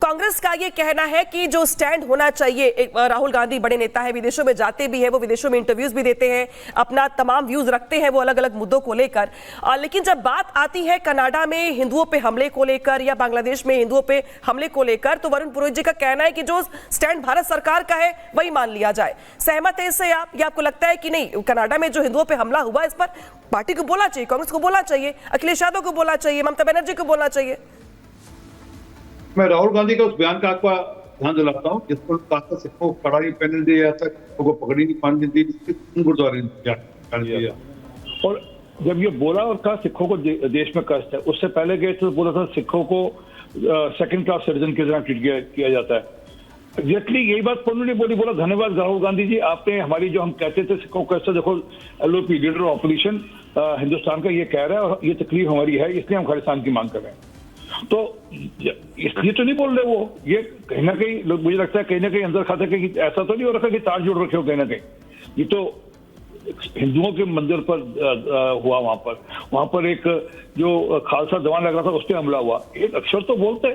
कांग्रेस का ये कहना है कि जो स्टैंड होना चाहिए, राहुल गांधी बड़े नेता है, विदेशों में जाते भी है, वो विदेशों में इंटरव्यूज भी देते हैं, अपना तमाम व्यूज रखते हैं वो अलग अलग मुद्दों को लेकर। लेकिन जब बात आती है कनाडा में हिंदुओं पे हमले को लेकर या बांग्लादेश में हिंदुओं पे हमले को लेकर, तो वरुण पुरोहित जी का कहना है कि जो स्टैंड भारत सरकार का है वही मान लिया जाए। सहमत है इससे आप, या आपको लगता है कि नहीं, कनाडा में जो हिंदुओं पे हमला हुआ इस पर पार्टी को बोलना चाहिए, कांग्रेस को बोलना चाहिए, अखिलेश यादव को बोलना चाहिए, ममता बनर्जी को बोलना चाहिए? मैं राहुल गांधी का उस बयान का आपका ध्यान दिलाता हूँ जिसको कहा सिखों को कड़ाई पहन दिया जाता है, सिखों को पगड़ी नहीं बांध दी, गुरुद्वारे कर दिया। और जब ये बोला और कहा सिखों को देश में कष्ट है, उससे पहले गए तो बोला था सिखों को सेकंड क्लास सिटीजन की तरह ट्रीट किया जाता है। एग्जैक्टली यही बात उन्होंने बोला धन्यवाद राहुल गांधी जी, आपने हमारी जो हम कहते थे सिखों को कैसे, देखो LOP leader of opposition Hindustan का ये कह रहा है और ये तकलीफ हमारी है, इसलिए हम खालिस्तान की मांग कर रहे हैं। तो इसलिए तो नहीं बोल रहे वो, ये कहीं ना कहीं लोग, मुझे लगता है कहीं ना कहीं अंदर खाते कि ऐसा तो नहीं हो रखा कि तार जोड़ रखे हो कहीं ना कहीं। ये तो हिंदुओं के मंदिर पर हुआ, वहां पर एक जो खालसा जवान लग रहा था उस पर हमला हुआ। एक अक्षर तो बोलते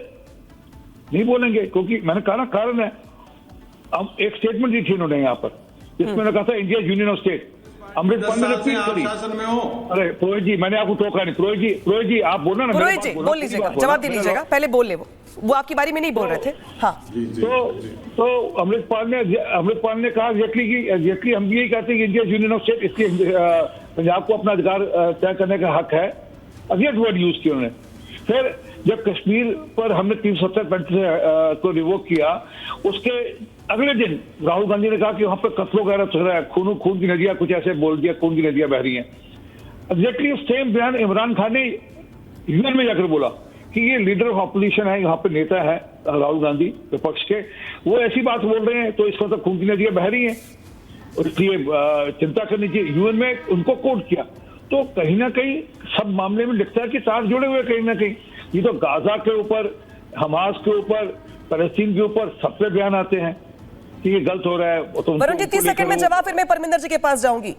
नहीं बोलेंगे, क्योंकि मैंने कहा ना कारण है। अब एक स्टेटमेंट दी थी उन्होंने यहाँ पर, जिसमें उन्होंने कहा था India union of state. Amritpal ने रिपीट करी। अरे पुरोहित जी, मैंने आपको टोका नहीं। पुरोहित जी आप बोलना ना, पुरोहित जी बोल लीजिएगा, जवाब दे लीजिएगा, पहले बोल ले, वो आपकी बारी में नहीं बोल रहे थे। हाँ तो अमृतपाल ने कहा एग्जैक्टली हम भी यही कहते हैं कि इंडिया यूनियन ऑफ स्टेट, इसलिए पंजाब को अपना अधिकार तय करने का हक है। अगेन वर्ड यूज किया उन्होंने। फिर जब कश्मीर पर हमने 370 को रिवोक किया, उसके अगले दिन राहुल गांधी ने कहा कि वहां पर कत्ल वगैरह चल रहा है, खून की नदियां, कुछ ऐसे बोल दिया, खून की नदियां बह रही हैं। एग्जैक्टली सेम बयान इमरान खान ने यूएन में जाकर बोला कि ये लीडर ऑफ ऑपोजिशन है, यहाँ पे नेता है राहुल गांधी विपक्ष के, वो ऐसी बात बोल रहे हैं तो इसका तो खून की नदियां बह रही हैं और इसलिए चिंता करनी चाहिए। यूएन में उनको कोट किया। तो कहीं ना कहीं सब मामले में लिखता है कि तार जुड़े हुए कहीं ना कहीं। ये तो गाजा के ऊपर, हमास के ऊपर, फलस्तीन के ऊपर सब पे बयान आते हैं कि ये गलत हो रहा है। तो वरुण जी 30 सेकंड में जवाब, फिर मैं परमिंदर जी के पास जाऊंगी।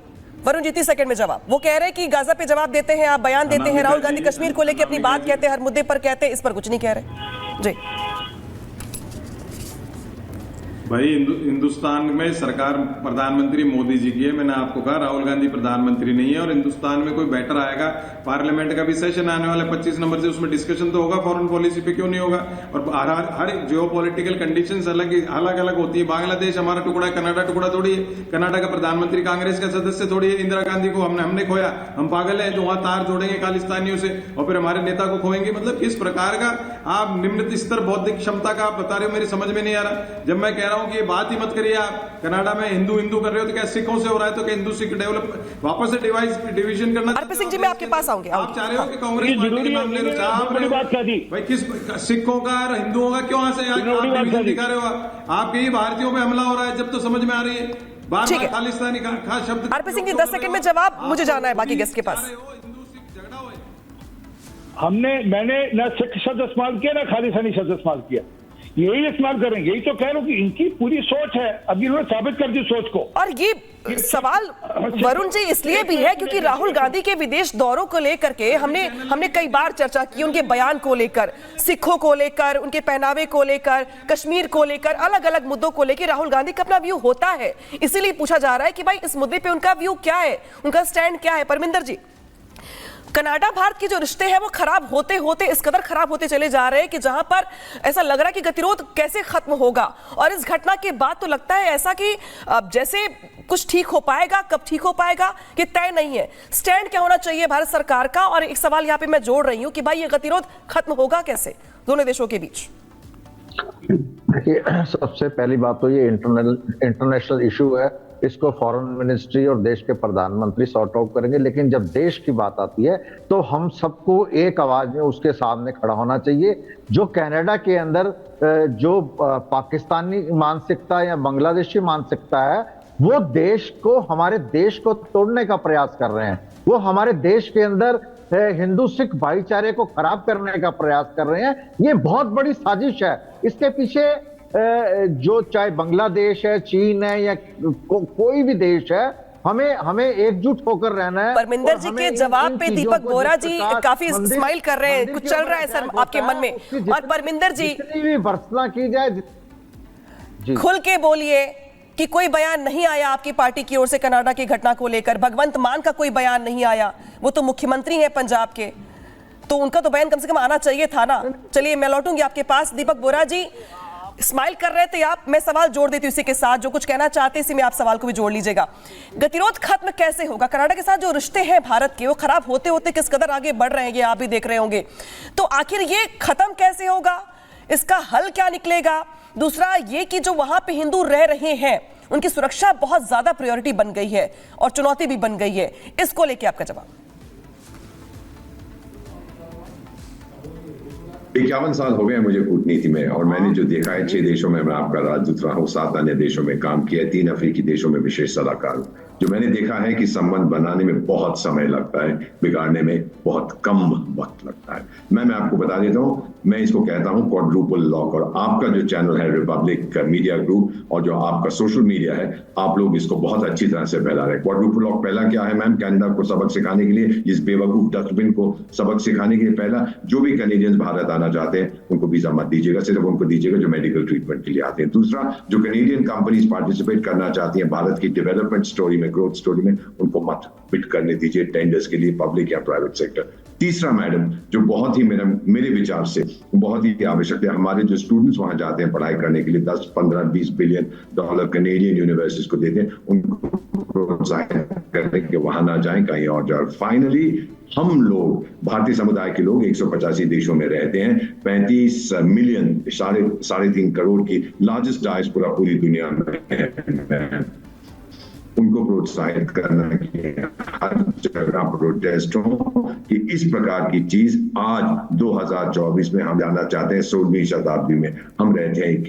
वरुण जी 30 सेकंड में जवाब। वो कह रहे हैं कि गाजा पे जवाब देते हैं, आप बयान देते हैं, राहुल गांधी कश्मीर को लेकर अपनी बात कहते हैं, हर मुद्दे पर कहते हैं, इस पर कुछ नहीं कह रहे। जी भाई, हिंदुस्तान में सरकार प्रधानमंत्री मोदी जी की है। मैंने आपको कहा राहुल गांधी प्रधानमंत्री नहीं है और हिंदुस्तान में कोई बैटर आएगा, पार्लियामेंट का भी सेशन आने वाला 25 नंबर से, उसमें डिस्कशन तो होगा फॉरेन पॉलिसी पे, क्यों नहीं होगा। और हर जियो पॉलिटिकल कंडीशंस अलग अलग होती है। बांग्लादेश हमारा टुकड़ा है, कनाडा टुकड़ा थोड़ी है। कनाडा का प्रधानमंत्री कांग्रेस का सदस्य थोड़ी है। इंदिरा गांधी को हमने खोया, हम पागल है जो वहां तार जोड़ेंगे खालिस्तानियों से और फिर हमारे नेता को खोएंगे। मतलब किस प्रकार का आप निम्न स्तर बौद्धिक क्षमता का आप बता रहे हो, मेरी समझ में नहीं आ रहा। जब मैं कह रहा हूं कि ये बात ही मत करिए आप, कनाडा में हिंदू कर रहे हो तो क्या सिखों से हो रहा है, तो क्या हिंदू सिख डेवलप वापस से डिवीजन करना। आरपी सिंह जी मैं आपके पास आऊंगी। आप चाह रहे हो कि कांग्रेस पार्टी के नाम ले लो, भाई किस सिखों का और हिंदुओं का क्यों से डिवीजन दिखा रहे हो आप? यही भारतीयों पे हमला हो रहा है, जब तो समझ में आ रही है बार बार खालिस्तानी का खास शब्द। आरपी सिंह जी 10 सेकंड में जवाब, मुझे जाना है बाकी गेस्ट के पास। मैंने ना सिख शब्द इस्तेमाल किया ना खालिस्तानी शब्द इस्तेमाल किया, यही इस्तेमाल करेंगे। यही तो कह रहा हूं कि इनकी पूरी सोच है, अभी इन्होंने साबित कर दी सोच को। और ये सवाल वरुण जी इसलिए भी है क्योंकि राहुल गांधी के विदेश दौरों को लेकर के हमने कई बार चर्चा की, उनके बयान को लेकर, सिखों को लेकर, उनके पहनावे को लेकर, कश्मीर को लेकर, अलग अलग मुद्दों को लेकर राहुल गांधी का अपना व्यू होता है। इसीलिए पूछा जा रहा है कि भाई इस मुद्दे पे उनका व्यू क्या है, उनका स्टैंड क्या है। परमिंदर जी, कनाडा भारत के जो रिश्ते हैं वो खराब होते होते इस कदर खराब होते चले जा रहे हैं कि जहां पर ऐसा लग रहा है कि गतिरोध कैसे खत्म होगा, और इस घटना के बाद तो लगता है ऐसा कि जैसे कुछ ठीक हो पाएगा, कब ठीक हो पाएगा ये तय नहीं है। स्टैंड क्या होना चाहिए भारत सरकार का? और एक सवाल यहां पे मैं जोड़ रही हूं कि भाई ये गतिरोध खत्म होगा कैसे दोनों देशों के बीच? देखिए, सबसे पहली बात तो ये इंटरनेशनल इशू है, इसको फॉरेन मिनिस्ट्री और देश के प्रधानमंत्री सॉर्ट आउट करेंगे। लेकिन जब देश की बात आती है तो हम सबको एक आवाज में उसके सामने खड़ा होना चाहिए। जो कनाडा के अंदर जो पाकिस्तानी मानसिकता या बांग्लादेशी मानसिकता है, वो देश को, हमारे देश को तोड़ने का प्रयास कर रहे हैं। वो हमारे देश के अंदर हिंदू सिख भाईचारे को खराब करने का प्रयास कर रहे हैं। ये बहुत बड़ी साजिश है। इसके पीछे जो चाहे बांग्लादेश है, चीन है या कोई भी देश है, हमें एकजुट होकर रहना है। परमिंदर जी के जवाब पे दीपक बोरा जी काफी स्माइल कर रहे हैं, कुछ चल रहा है सर आपके मन में। और परमिंदर जी जितनी भी भर्त्सना की जाए खुल के बोलिए कि कोई बयान नहीं आया आपकी पार्टी की ओर से कनाडा की घटना को लेकर, भगवंत मान का कोई बयान नहीं आया, वो तो मुख्यमंत्री हैं पंजाब के, तो उनका तो बयान कम से कम आना चाहिए था ना। चलिए मैं लौटूंगी आपके पास। दीपक बोरा जी स्माइल कर रहे थे आप, मैं सवाल जोड़ देती हूँ इसी के साथ, जो कुछ कहना चाहते हैं इसी में आप सवाल को भी जोड़ लीजिएगा। गतिरोध खत्म कैसे होगा? कनाडा के साथ जो रिश्ते हैं भारत के, वो खराब होते होते किस कदर आगे बढ़ रहे हैं आप भी देख रहे होंगे, तो आखिर ये खत्म कैसे होगा? इसका हल क्या निकलेगा? दूसरा ये कि जो वहां पे हिंदू रह रहे हैं उनकी सुरक्षा बहुत ज्यादा प्रायोरिटी बन गई है और चुनौती भी बन गई है, इसको लेके आपका जवाब। 51 साल हो गए मुझे कूटनीति में, और मैंने जो देखा है 6 देशों में मैं आपका राजदूत रहा हूँ, 7 अन्य देशों में काम किया है, 3 अफ्रीकी देशों में विशेष सलाहकार हूँ। जो मैंने देखा है कि संबंध बनाने में बहुत समय लगता है, बिगाड़ने में बहुत कम वक्त लगता है। मैं आपको बता देता हूँ, मैं इसको कहता हूँ क्वाड्रुपल लॉक। और आपका जो चैनल है रिपब्लिक मीडिया ग्रुप और जो आपका सोशल मीडिया है, आप लोग इसको बहुत अच्छी तरह से फैला रहे हैं। क्वाड्रुपल लॉक पहला क्या है मैम? कनाडा को सबक सिखाने के लिए, इस बेवकूफ डस्टबिन को सबक सिखाने के लिए, पहला जो भी कैनेडियंस भारत आना चाहते हैं उनको वीजा मत दीजिएगा, सिर्फ उनको दीजिएगा जो मेडिकल ट्रीटमेंट के लिए आते हैं। दूसरा, जो कैनेडियन कंपनीज पार्टिसिपेट करना चाहती हैं भारत की डेवलपमेंट स्टोरी में, ग्रोथ स्टोरी में, उनको मत पिट करने दीजिए टेंडर्स के लिए, पब्लिक या प्राइवेट सेक्टर। तीसरा मैडम, जो बहुत ही मेरे विचार से बहुत ही आवश्यक है, हमारे जो स्टूडेंट्स वहां जाते हैं पढ़ाई करने के लिए, 10, 15, 20 बिलियन डॉलर कैनेडियन यूनिवर्सिटीज को देते हैं, उनको प्रोत्साहित करें कि वहां ना जाएं, कहीं और जाए। फाइनली हम लोग भारतीय समुदाय के लोग 185 देशों में रहते हैं, 35 मिलियन, 3.5 करोड़ की लार्जेस्ट डायस्पोरा पूरी दुनिया में, उनको प्रोत्साहित करना कि हर जगह प्रोटेस्ट हो कि इस प्रकार की चीज आज 2024 में हम जाना चाहते हैं 16वीं शताब्दी में, हम रहते हैं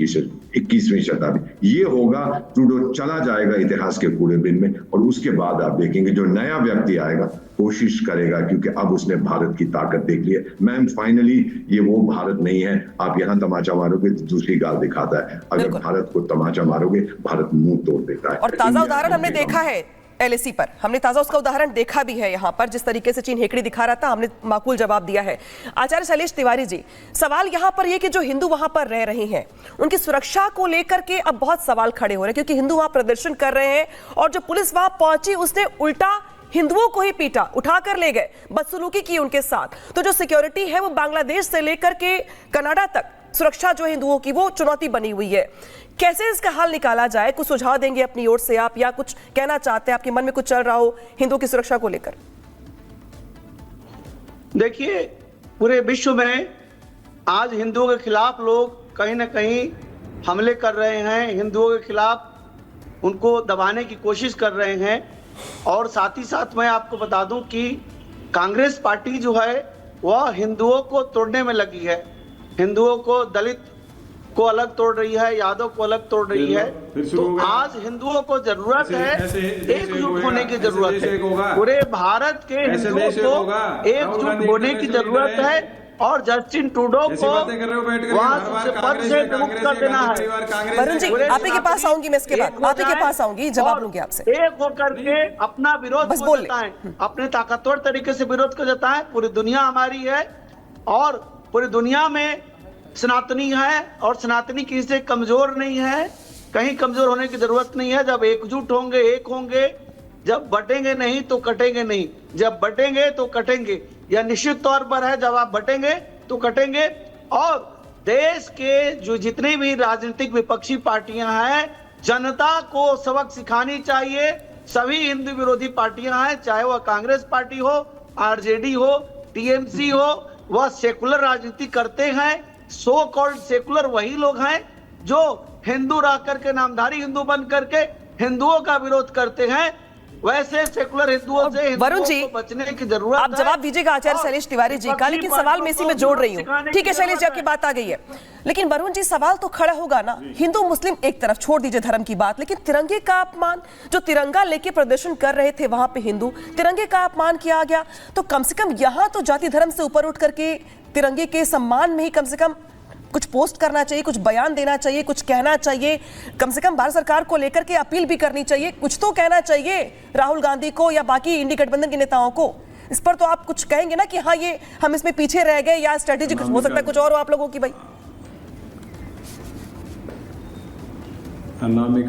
21वीं शताब्दी। ये होगा, ट्रूडो चला जाएगा इतिहास के कूड़े बिन में, और उसके बाद आप देखेंगे जो नया व्यक्ति आएगा कोशिश करेगा, क्योंकि अब उसने भारत की ताकत देख ली है। मैम फाइनली ये वो भारत नहीं है, आप यहाँ तमाचा मारोगे तो दूसरी गाल दिखाता है, अगर भारत को तमाचा मारोगे भारत मुंह तोड़ देता है। और ताजा उदाहरण हमने देखा है एलएसी पर, हमने ताजा उसका उदाहरण देखा भी है यहाँ पर, जिस तरीके से चीन हेकड़ी दिखा रहा था, हमने माकूल जवाब दिया है। आचार्य शैलेश तिवारी जी, सवाल यहाँ पर यह कि जो हिंदू वहां पर रह रहे हैं उनकी सुरक्षा को लेकर के अब बहुत सवाल खड़े हो रहे हैं, क्योंकि हिंदू वहां प्रदर्शन कर रहे हैं और जो पुलिस वहां पहुंची उसने उल्टा हिंदुओं को ही पीटा, उठाकर ले गए, बदसलूकी की उनके साथ। तो जो सिक्योरिटी है वो बांग्लादेश से लेकर के कनाडा तक, सुरक्षा जो हिंदुओं की वो चुनौती बनी हुई है। कैसे इसका हल निकाला जाए? कुछ सुझाव देंगे अपनी ओर से आप, या कुछ कहना चाहते हैं, आपके मन में कुछ चल रहा हो हिंदुओं की सुरक्षा को लेकर? देखिए, पूरे विश्व में आज हिंदुओं के खिलाफ लोग कहीं ना कहीं हमले कर रहे हैं, हिंदुओं के खिलाफ उनको दबाने की कोशिश कर रहे हैं। और साथ ही साथ मैं आपको बता दूं कि कांग्रेस पार्टी जो है वह हिंदुओं को तोड़ने में लगी है, हिंदुओं को, दलित को अलग तोड़ रही है, यादव को अलग तोड़ रही है। तो आज हिंदुओं को जरूरत है, एकजुट होने की जरूरत है, पूरे भारत के हिंदुओं को एकजुट होने की जरूरत है, और जस्टिन ट्रूडो को वहां से पद से मुक्त कर देना है। वरुण जी, आप ही के पास आऊंगी मैं, इसके बाद आप ही के पास आऊंगी, जवाब लूंगी आपसे। एक होकर के अपना विरोध को जताएं, अपने ताकतवर तरीके से विरोध को जताएं। पूरी दुनिया हमारी है और पूरी दुनिया में सनातनी है, और सनातनी किसी से कमजोर नहीं है, कहीं कमजोर होने की जरूरत नहीं है। जब एकजुट होंगे, एक होंगे, जब बटेंगे नहीं तो कटेंगे नहीं, जब बटेंगे तो कटेंगे, यह निश्चित तौर पर है। जब आप बटेंगे तो कटेंगे। और देश के जो जितनी भी राजनीतिक विपक्षी पार्टियां हैं, जनता को सबक सिखानी चाहिए। सभी हिंदू विरोधी पार्टियां हैं, चाहे वह कांग्रेस पार्टी हो, आरजेडी हो, टीएमसी हो, वह सेकुलर राजनीति करते हैं। सो कॉल्ड सेकुलर वही लोग हैं जो हिंदू रह करके, नामधारी हिंदू बन करके हिंदुओं का विरोध करते हैं। वैसे सेकुलर हिंदुओं से वरुण जी को बचने की जरूरत है। आप जवाब दीजिएगा आचार्य शैलेश तिवारी जी का, लेकिन सवाल मैं इसी में जोड़ रही हूँ। ठीक है शैलेश जी, आपकी बात आ गई है, लेकिन वरुण जी सवाल तो खड़ा होगा ना, हिंदू मुस्लिम एक तरफ, छोड़ दीजिए धर्म की बात, लेकिन तिरंगे का अपमान, जो तिरंगा लेके प्रदर्शन कर रहे थे वहां पे हिंदू, तिरंगे का अपमान किया गया, तो कम से कम यहाँ तो जाति धर्म से ऊपर उठ करके तिरंगे के सम्मान में ही कम से कम कुछ पोस्ट करना चाहिए, कुछ बयान देना चाहिए, कुछ कहना चाहिए, कम से कम भारत सरकार को लेकर के अपील भी करनी चाहिए, कुछ तो कहना चाहिए राहुल गांधी को या बाकी इंडी गठबंधन के नेताओं को। इस पर तो आप कुछ कहेंगे ना कि हाँ ये हम इसमें पीछे रह गए या स्ट्रेटेजी कुछ हो सकता है कुछ और हो आप लोगों की भाई। अनामिका